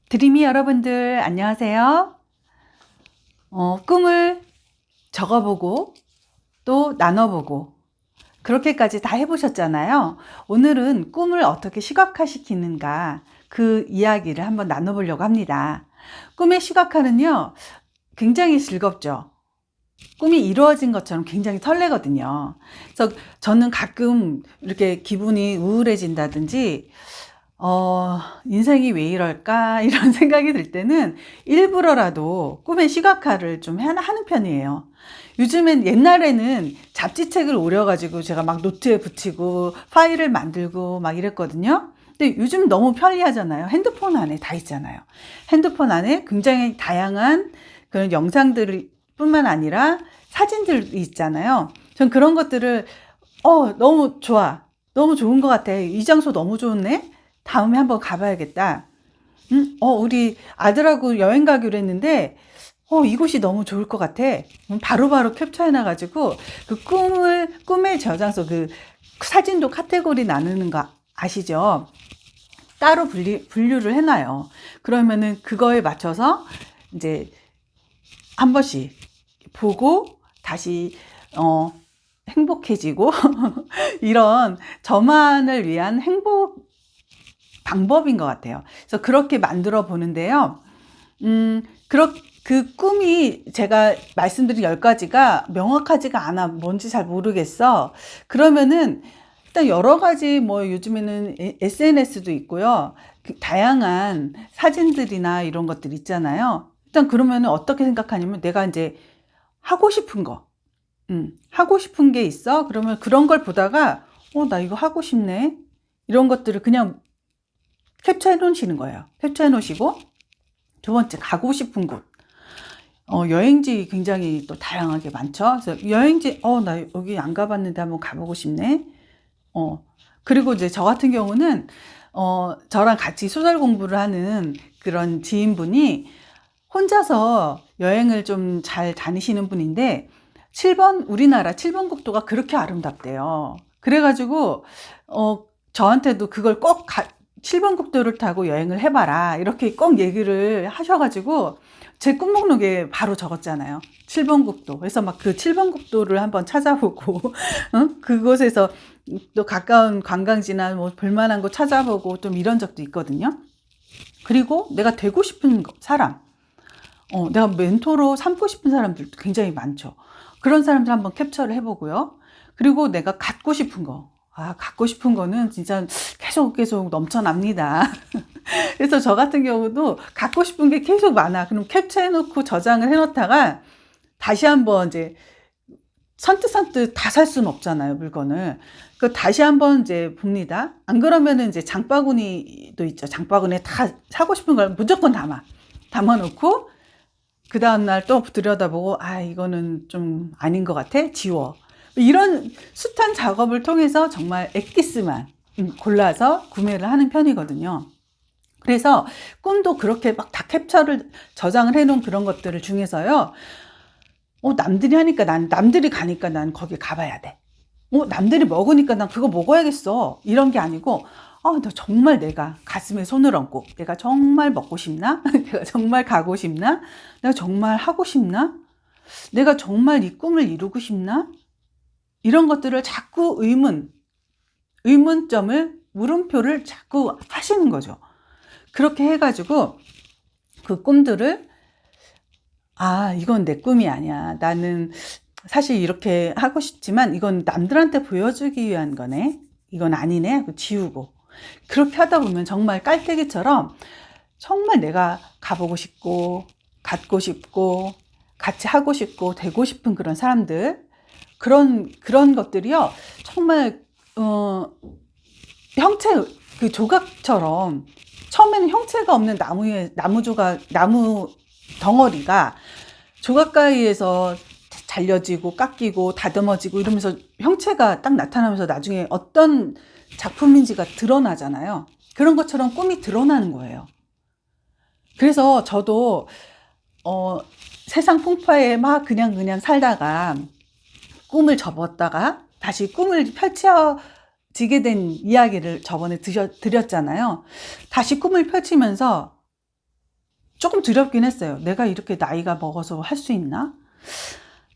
드리미 여러분들 안녕하세요. 꿈을 적어보고 또 나눠보고 그렇게까지 다 해보셨잖아요. 오늘은 꿈을 어떻게 시각화시키는가 그 이야기를 한번 나눠보려고 합니다. 꿈의 시각화는요, 굉장히 즐겁죠. 꿈이 이루어진 것처럼 굉장히 설레거든요. 그래서 저는 가끔 이렇게 기분이 우울해진다든지 인생이 왜 이럴까? 이런 생각이 들 때는 일부러라도 꿈의 시각화를 좀 하는 편이에요. 요즘엔 옛날에는 잡지책을 오려가지고 제가 막 노트에 붙이고 파일을 만들고 막 이랬거든요. 근데 요즘 너무 편리하잖아요. 핸드폰 안에 다 있잖아요. 핸드폰 안에 굉장히 다양한 그런 영상들 뿐만 아니라 사진들이 있잖아요. 전 그런 것들을 너무 좋아. 너무 좋은 것 같아. 이 장소 너무 좋네. 다음에 한번 가봐야겠다. 우리 아들하고 여행 가기로 했는데, 이곳이 너무 좋을 것 같아. 바로바로 캡처해놔가지고, 꿈의 저장소, 그 사진도 카테고리 나누는 거 아시죠? 따로 분류를 해놔요. 그러면은 그거에 맞춰서 이제 한 번씩 보고 다시, 행복해지고, 이런 저만을 위한 행복 방법인 것 같아요. 그래서 그렇게 만들어 보는데요. 그 꿈이 제가 말씀드린 10가지가 명확하지가 않아. 뭔지 잘 모르겠어. 그러면은 일단 여러 가지 뭐 요즘에는 SNS도 있고요. 다양한 사진들이나 이런 것들 있잖아요. 일단 그러면은 어떻게 생각하냐면 내가 이제 하고 싶은 거, 하고 싶은 게 있어. 그러면 그런 걸 보다가 나 이거 하고 싶네. 이런 것들을 그냥 캡처해 놓으시는 거예요. 캡처해 놓으시고, 두 번째, 가고 싶은 곳. 여행지 굉장히 또 다양하게 많죠. 그래서 여행지, 나 여기 안 가봤는데 한번 가보고 싶네. 그리고 이제 저 같은 경우는, 저랑 같이 소설 공부를 하는 그런 지인분이 혼자서 여행을 좀 잘 다니시는 분인데, 우리나라 7번 국도가 그렇게 아름답대요. 그래가지고, 저한테도 그걸 꼭 7번 국도를 타고 여행을 해봐라. 이렇게 꼭 얘기를 하셔가지고, 제 꿈 목록에 바로 적었잖아요. 7번 국도. 그래서 막 그 7번 국도를 한번 찾아보고, 그곳에서 또 가까운 관광지나 뭐 볼만한 곳 찾아보고 좀 이런 적도 있거든요. 그리고 내가 되고 싶은 사람, 내가 멘토로 삼고 싶은 사람들도 굉장히 많죠. 그런 사람들 한번 캡처를 해보고요. 그리고 내가 갖고 싶은 거. 갖고 싶은 거는 진짜 계속 넘쳐납니다. 그래서 저 같은 경우도 갖고 싶은 게 계속 많아. 그럼 캡처해놓고 저장을 해놓다가 다시 한번 이제 선뜻선뜻 다 살 수는 없잖아요, 물건을. 그 다시 한번 이제 봅니다. 안 그러면은 이제 장바구니도 있죠. 장바구니에 다 사고 싶은 걸 무조건 담아놓고 그 다음날 또 들여다보고, 이거는 좀 아닌 것 같아. 지워. 이런 숱한 작업을 통해서 정말 엑기스만 골라서 구매를 하는 편이거든요. 그래서 꿈도 그렇게 막 다 캡처를 저장을 해놓은 그런 것들을 중에서요. 남들이 가니까 난 거기 가봐야 돼. 남들이 먹으니까 난 그거 먹어야겠어. 이런 게 아니고, 너 정말 내가 가슴에 손을 얹고, 내가 정말 먹고 싶나? 내가 정말 가고 싶나? 내가 정말 하고 싶나? 내가 정말 이 꿈을 이루고 싶나? 이런 것들을 자꾸 의문점을, 물음표를 자꾸 하시는 거죠. 그렇게 해가지고 그 꿈들을, 이건 내 꿈이 아니야. 나는 사실 이렇게 하고 싶지만 이건 남들한테 보여주기 위한 거네. 이건 아니네 하고 지우고. 그렇게 하다 보면 정말 깔때기처럼 정말 내가 가보고 싶고 갖고 싶고 같이 하고 싶고 되고 싶은 그런 사람들, 그런 것들이요. 정말 형체, 그 조각처럼 처음에는 형체가 없는 나무 덩어리가 조각가위에서 잘려지고 깎이고 다듬어지고 이러면서 형체가 딱 나타나면서 나중에 어떤 작품인지가 드러나잖아요. 그런 것처럼 꿈이 드러나는 거예요. 그래서 저도 세상 풍파에 막 그냥 살다가 꿈을 접었다가 다시 꿈을 펼쳐지게 된 이야기를 저번에 드렸잖아요. 다시 꿈을 펼치면서 조금 두렵긴 했어요. 내가 이렇게 나이가 먹어서 할 수 있나?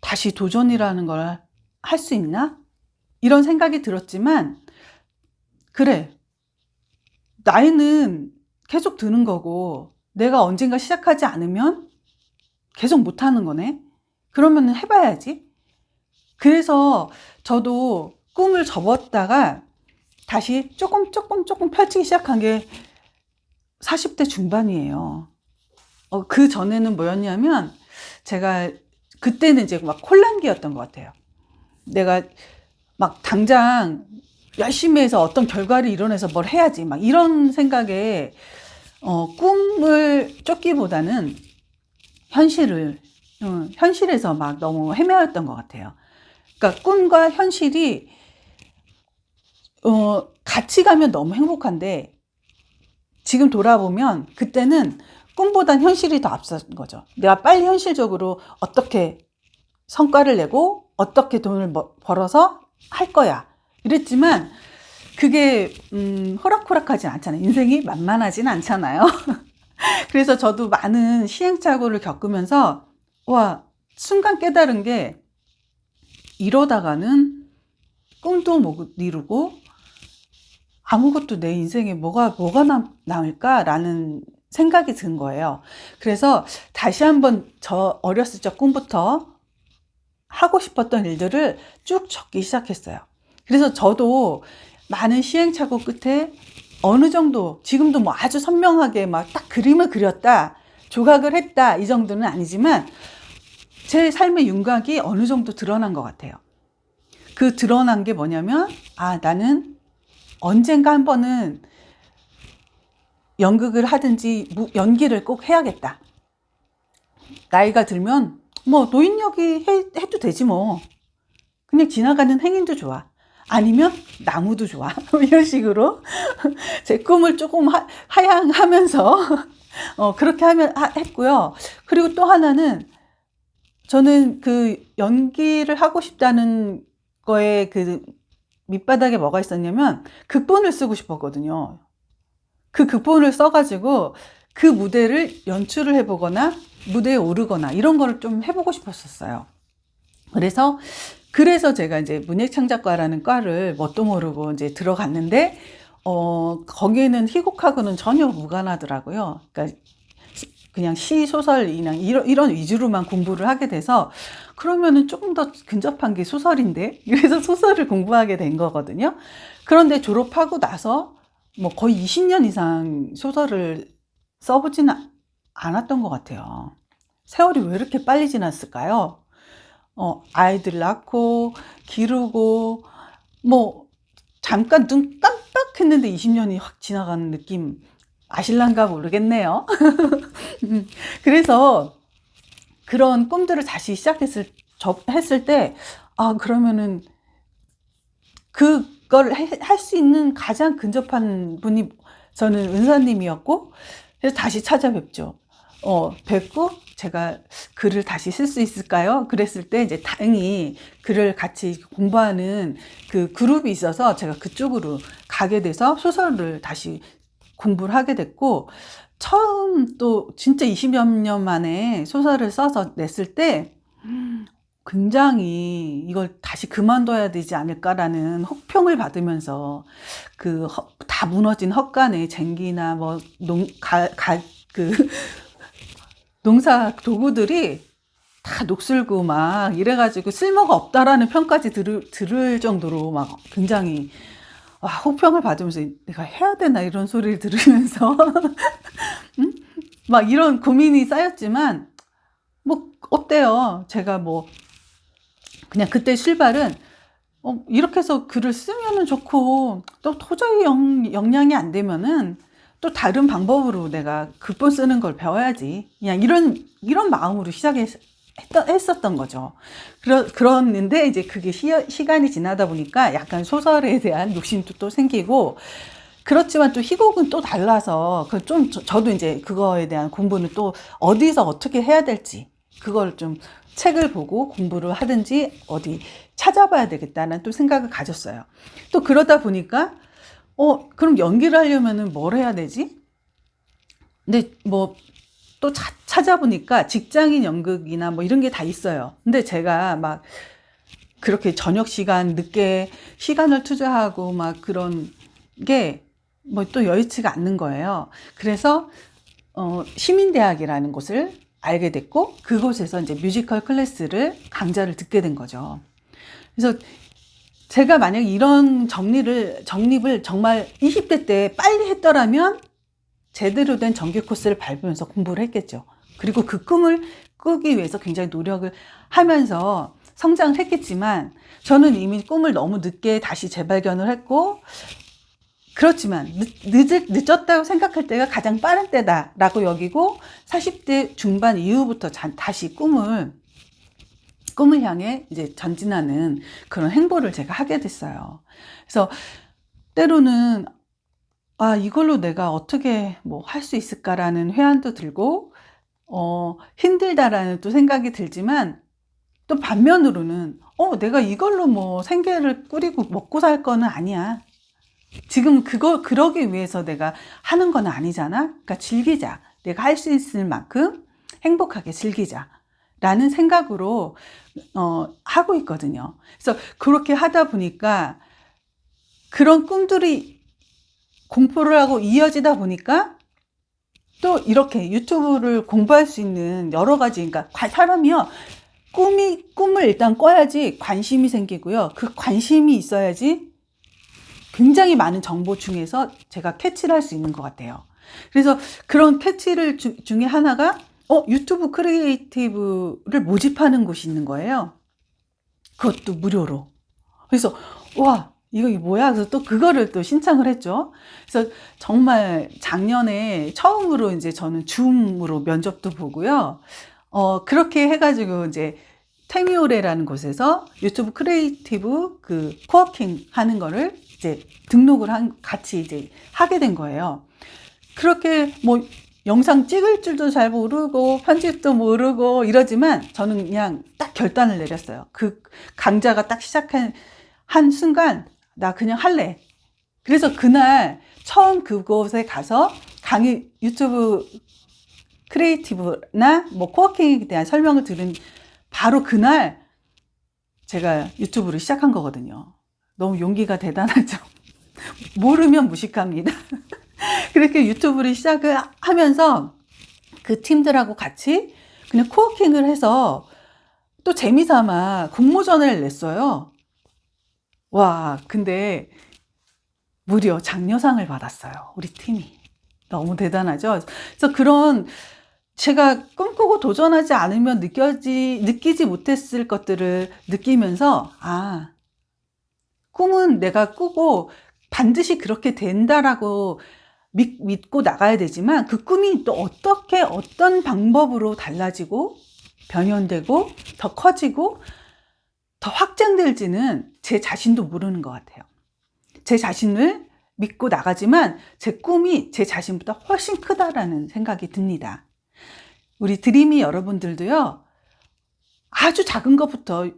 다시 도전이라는 걸 할 수 있나? 이런 생각이 들었지만, 그래, 나이는 계속 드는 거고, 내가 언젠가 시작하지 않으면 계속 못하는 거네? 그러면 해봐야지. 그래서 저도 꿈을 접었다가 다시 조금 펼치기 시작한 게 40대 중반이에요. 그 전에는 뭐였냐면, 제가 그때는 이제 막 혼란기였던 것 같아요. 내가 막 당장 열심히 해서 어떤 결과를 이뤄내서 뭘 해야지, 막 이런 생각에 꿈을 쫓기보다는 현실에서 막 너무 헤매였던 것 같아요. 그러니까 꿈과 현실이 같이 가면 너무 행복한데, 지금 돌아보면 그때는 꿈보단 현실이 더 앞선 거죠. 내가 빨리 현실적으로 어떻게 성과를 내고 어떻게 돈을 벌어서 할 거야. 이랬지만 그게 호락호락하진 않잖아요. 인생이 만만하진 않잖아요. 그래서 저도 많은 시행착오를 겪으면서 와, 순간 깨달은 게, 이러다가는 꿈도 못 이루고 아무것도 내 인생에 뭐가 남을까라는 생각이 든 거예요. 그래서 다시 한번 저 어렸을 적 꿈부터 하고 싶었던 일들을 쭉 적기 시작했어요. 그래서 저도 많은 시행착오 끝에 어느 정도, 지금도 뭐 아주 선명하게 막 딱 그림을 그렸다, 조각을 했다, 이 정도는 아니지만 제 삶의 윤곽이 어느 정도 드러난 것 같아요. 그 드러난 게 뭐냐면, 나는 언젠가 한 번은 연극을 하든지 연기를 꼭 해야겠다. 나이가 들면 뭐 노인역이 해도 되지 뭐. 그냥 지나가는 행인도 좋아. 아니면 나무도 좋아. 이런 식으로 제 꿈을 조금 하향하면서 그렇게 했고요. 그리고 또 하나는, 저는 그 연기를 하고 싶다는 거에 그 밑바닥에 뭐가 있었냐면, 극본을 쓰고 싶었거든요. 그 극본을 써가지고 그 무대를 연출을 해보거나 무대에 오르거나 이런 거를 좀 해보고 싶었었어요. 그래서 제가 이제 문예창작과라는 과를 뭣도 모르고 이제 들어갔는데, 거기에는 희곡하고는 전혀 무관하더라고요. 그러니까 그냥 시, 소설, 이런 위주로만 공부를 하게 돼서, 그러면은 조금 더 근접한 게 소설인데? 그래서 소설을 공부하게 된 거거든요. 그런데 졸업하고 나서 뭐 거의 20년 이상 소설을 써보지는 않았던 것 같아요. 세월이 왜 이렇게 빨리 지났을까요? 아이들 낳고, 기르고, 뭐, 잠깐 눈 깜빡했는데 20년이 확 지나가는 느낌 아실란가 모르겠네요. 그래서 그런 꿈들을 다시 했을 때, 그러면은 그걸 할 수 있는 가장 근접한 분이 저는 은사님이었고, 그래서 다시 찾아뵙죠. 뵙고 제가 글을 다시 쓸 수 있을까요? 그랬을 때 이제 다행히 글을 같이 공부하는 그 그룹이 있어서 제가 그쪽으로 가게 돼서 소설을 다시 공부를 하게 됐고, 처음 또 진짜 20여 년 만에 소설을 써서 냈을 때 굉장히 이걸 다시 그만둬야 되지 않을까라는 혹평을 받으면서, 다 무너진 헛간에 쟁기나 뭐 그 농사 도구들이 다 녹슬고 막 이래가지고 쓸모가 없다라는 평까지 들을 정도로 막 굉장히 혹평을 받으면서, 내가 해야 되나 이런 소리를 들으면서 응? 막 이런 고민이 쌓였지만, 뭐 어때요? 제가 뭐 그냥 그때 출발은 이렇게 해서 글을 쓰면은 좋고, 또 도저히 역량이 안 되면은 또 다른 방법으로 내가 극본 쓰는 걸 배워야지. 그냥 이런 마음으로 했었던 거죠. 그랬는데 이제 그게 시간이 지나다 보니까 약간 소설에 대한 욕심도 또 생기고, 그렇지만 또 희곡은 또 달라서, 저도 이제 그거에 대한 공부는 또 어디서 어떻게 해야 될지, 그걸 좀 책을 보고 공부를 하든지 어디 찾아봐야 되겠다는 또 생각을 가졌어요. 또 그러다 보니까, 그럼 연기를 하려면은 뭘 해야 되지? 근데 뭐 또 찾아보니까 직장인 연극이나 뭐 이런 게 다 있어요. 근데 제가 막 그렇게 저녁 시간 늦게 시간을 투자하고 막 그런 게 뭐 또 여의치가 않는 거예요. 그래서 시민대학이라는 곳을 알게 됐고, 그곳에서 이제 뮤지컬 클래스를 강좌를 듣게 된 거죠. 그래서 제가 만약 이런 정립을 정말 20대 때 빨리 했더라면 제대로 된 정규 코스를 밟으면서 공부를 했겠죠. 그리고 그 꿈을 꾸기 위해서 굉장히 노력을 하면서 성장을 했겠지만, 저는 이미 꿈을 너무 늦게 다시 재발견을 했고, 그렇지만 늦었다고 생각할 때가 가장 빠른 때다라고 여기고 40대 중반 이후부터 다시 꿈을 향해 이제 전진하는 그런 행보를 제가 하게 됐어요. 그래서 때로는 이걸로 내가 어떻게 뭐 할 수 있을까라는 회한도 들고 힘들다라는 또 생각이 들지만, 또 반면으로는 내가 이걸로 뭐 생계를 꾸리고 먹고 살 거는 아니야. 지금 그러기 위해서 내가 하는 건 아니잖아. 그러니까 즐기자. 내가 할 수 있을 만큼 행복하게 즐기자. 라는 생각으로, 하고 있거든요. 그래서 그렇게 하다 보니까 그런 꿈들이 공포를 하고 이어지다 보니까 또 이렇게 유튜브를 공부할 수 있는 여러 가지, 그러니까 사람이요. 꿈을 일단 꿔야지 관심이 생기고요. 그 관심이 있어야지 굉장히 많은 정보 중에서 제가 캐치를 할 수 있는 것 같아요. 그래서 그런 캐치를 중에 하나가 유튜브 크리에이티브를 모집하는 곳이 있는 거예요. 그것도 무료로. 그래서 와, 이거 뭐야? 그래서 또 그거를 또 신청을 했죠. 그래서 정말 작년에 처음으로 이제 저는 줌으로 면접도 보고요. 그렇게 해가지고 이제 테미오레라는 곳에서 유튜브 크리에이티브 그 코워킹 하는 거를 이제 등록을 같이 이제 하게 된 거예요. 그렇게 뭐 영상 찍을 줄도 잘 모르고 편집도 모르고 이러지만 저는 그냥 딱 결단을 내렸어요. 그 강좌가 딱 시작한 순간 나 그냥 할래. 그래서 그날 처음 그곳에 가서 유튜브 크리에이티브나 뭐 코워킹에 대한 설명을 들은 바로 그날 제가 유튜브를 시작한 거거든요. 너무 용기가 대단하죠. 모르면 무식합니다. 그렇게 유튜브를 시작을 하면서 그 팀들하고 같이 그냥 코워킹을 해서 또 재미삼아 공모전을 냈어요. 와, 근데 무려 장려상을 받았어요. 우리 팀이. 너무 대단하죠? 그래서 그런 제가 꿈꾸고 도전하지 않으면 느끼지 못했을 것들을 느끼면서, 꿈은 내가 꾸고 반드시 그렇게 된다라고 믿고 나가야 되지만, 그 꿈이 또 어떤 방법으로 달라지고 변현되고 더 커지고 더 확장될지는 제 자신도 모르는 것 같아요. 제 자신을 믿고 나가지만 제 꿈이 제 자신보다 훨씬 크다라는 생각이 듭니다. 우리 드림이 여러분들도요, 아주 작은 것부터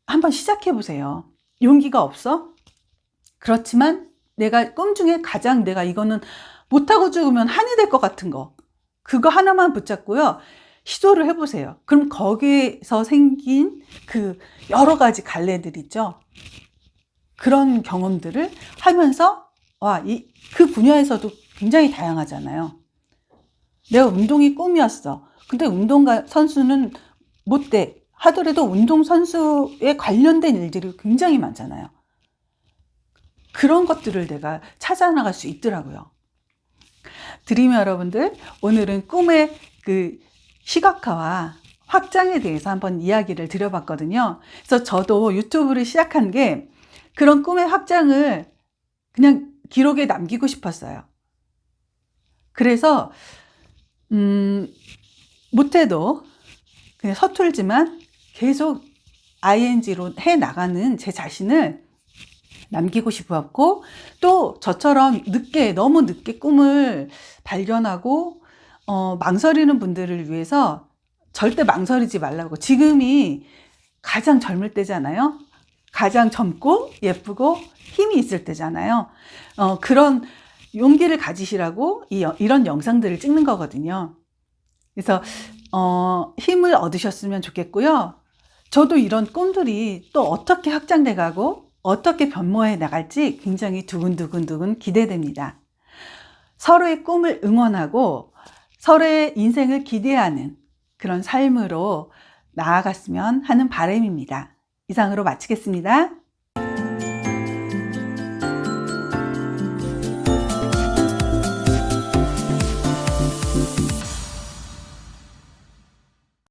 한번 시작해 보세요. 용기가 없어? 그렇지만 내가 꿈 중에 가장 내가 이거는 못하고 죽으면 한이 될 것 같은 거, 그거 하나만 붙잡고요, 시도를 해보세요. 그럼 거기에서 생긴 그 여러 가지 갈래들 있죠. 그런 경험들을 하면서 그 분야에서도 굉장히 다양하잖아요. 내가 운동이 꿈이었어. 근데 운동가 선수는 못 돼. 하더라도 운동선수에 관련된 일들이 굉장히 많잖아요. 그런 것들을 내가 찾아나갈 수 있더라고요. 드림 여러분들, 오늘은 꿈의 그 시각화와 확장에 대해서 한번 이야기를 드려봤거든요. 그래서 저도 유튜브를 시작한 게 그런 꿈의 확장을 그냥 기록에 남기고 싶었어요. 그래서 못해도 그냥 서툴지만 계속 ing로 해나가는 제 자신을 남기고 싶었고, 또 저처럼 너무 늦게 꿈을 발견하고 망설이는 분들을 위해서 절대 망설이지 말라고. 지금이 가장 젊을 때잖아요. 가장 젊고 예쁘고 힘이 있을 때잖아요. 그런 용기를 가지시라고 이런 영상들을 찍는 거거든요. 그래서 힘을 얻으셨으면 좋겠고요. 저도 이런 꿈들이 또 어떻게 확장돼 가고 어떻게 변모해 나갈지 굉장히 두근두근두근 기대됩니다. 서로의 꿈을 응원하고 서로의 인생을 기대하는 그런 삶으로 나아갔으면 하는 바람입니다. 이상으로 마치겠습니다.